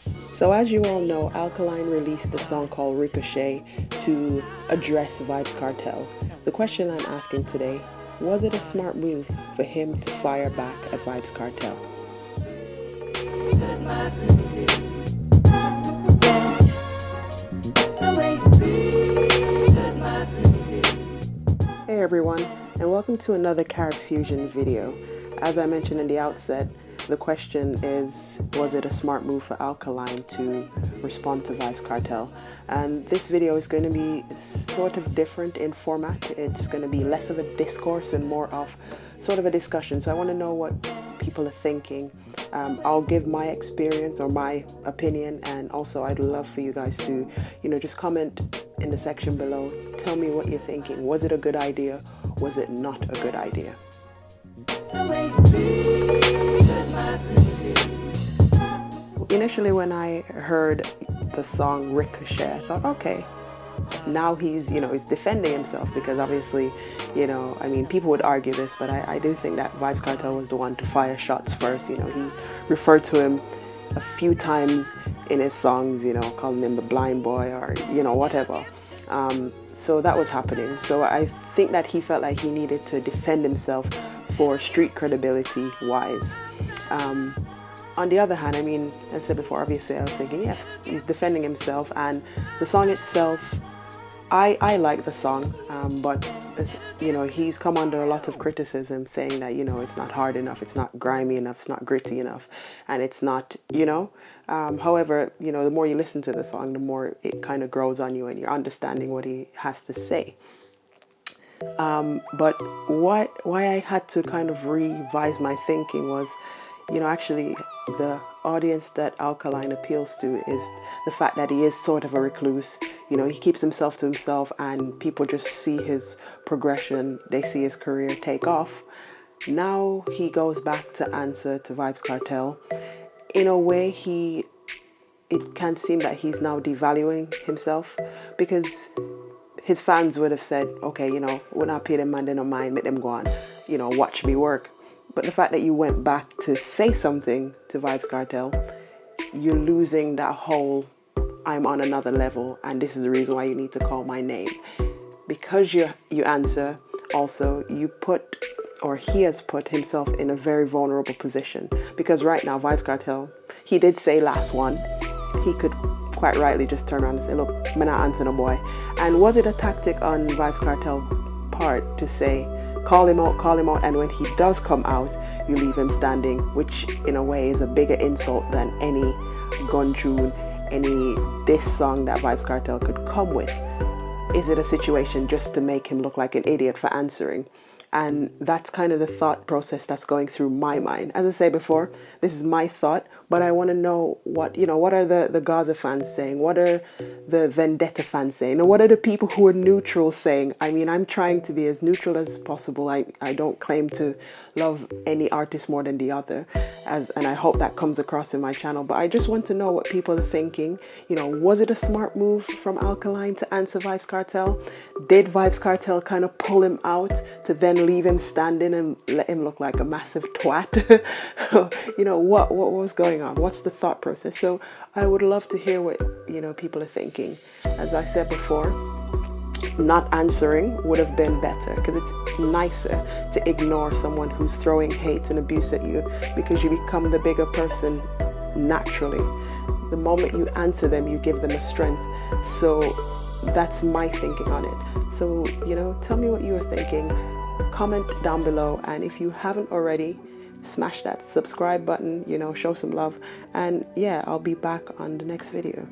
So as you all know, Alkaline released a song called Ricochet to address Vybz Kartel. The question I'm asking today, was it a smart move for him to fire back at Vybz Kartel? Hey everyone, and welcome to another Carib Fusion video. As I mentioned in the outset, the question is, was it a smart move for Alkaline to respond to Vybz Kartel? And this video is going to be sort of different in format. It's going to be less of a discourse and more of sort of a discussion. So I want to know what people are thinking. I'll give my experience or my opinion, and also I'd love for you guys to, just comment in the section below. Tell me what you're thinking. Was it a good idea? Was it not a good idea? Initially, when I heard the song Ricochet, I thought, okay, now he's defending himself, because obviously, people would argue this, but I do think that Vybz Kartel was the one to fire shots first. He referred to him a few times in his songs, calling him the blind boy or, whatever. So that was happening. So I think that he felt like he needed to defend himself for street credibility wise. On the other hand, as I said before, obviously I was thinking, yeah, he's defending himself, and the song itself, I like the song, but he's come under a lot of criticism saying that, it's not hard enough, it's not grimy enough, it's not gritty enough, and it's not, however, the more you listen to the song, the more it kind of grows on you and you're understanding what he has to say. But why I had to kind of revise my thinking was, actually the audience that Alkaline appeals to is the fact that he is sort of a recluse. He keeps himself to himself, and people just see his progression, they see his career take off. Now he goes back to answer to Vybz Kartel. In a way, it can seem that he's now devaluing himself, because his fans would have said, okay, we're not pay them man, they don't mind, make them go on, watch me work. But the fact that you went back to say something to Vybz Kartel, you're losing that whole, I'm on another level, and this is the reason why you need to call my name. Because you answer, also, he has put himself in a very vulnerable position. Because right now, Vybz Kartel, he did say last one, he could quite rightly just turn around and say, look, I'm not answering a boy. And was it a tactic on Vybz Kartel's part to say, call him out, and when he does come out, you leave him standing, which in a way is a bigger insult than any gun tune, any diss song that Vybz Kartel could come with? Is it a situation just to make him look like an idiot for answering? And that's kind of the thought process that's going through my mind. As I say before, this is my thought, but I want to know what are the Gaza fans saying? What are the Vendetta fans saying? And what are the people who are neutral saying? I'm trying to be as neutral as possible. I don't claim to love any artist more than the other, and I hope that comes across in my channel. But I just want to know what people are thinking. Was it a smart move from Alkaline to answer Vybz Kartel? Did Vybz Kartel kind of pull him out to then leave him standing and let him look like a massive twat? What was going on? What's the thought process? So I would love to hear what people are thinking. As I said before, not answering would have been better, because it's nicer to ignore someone who's throwing hate and abuse at you, because you become the bigger person naturally. The moment you answer them, you give them a strength. So that's my thinking on it. So tell me what you are thinking. Comment down below, and if you haven't already, smash that subscribe button, show some love, and yeah, I'll be back on the next video.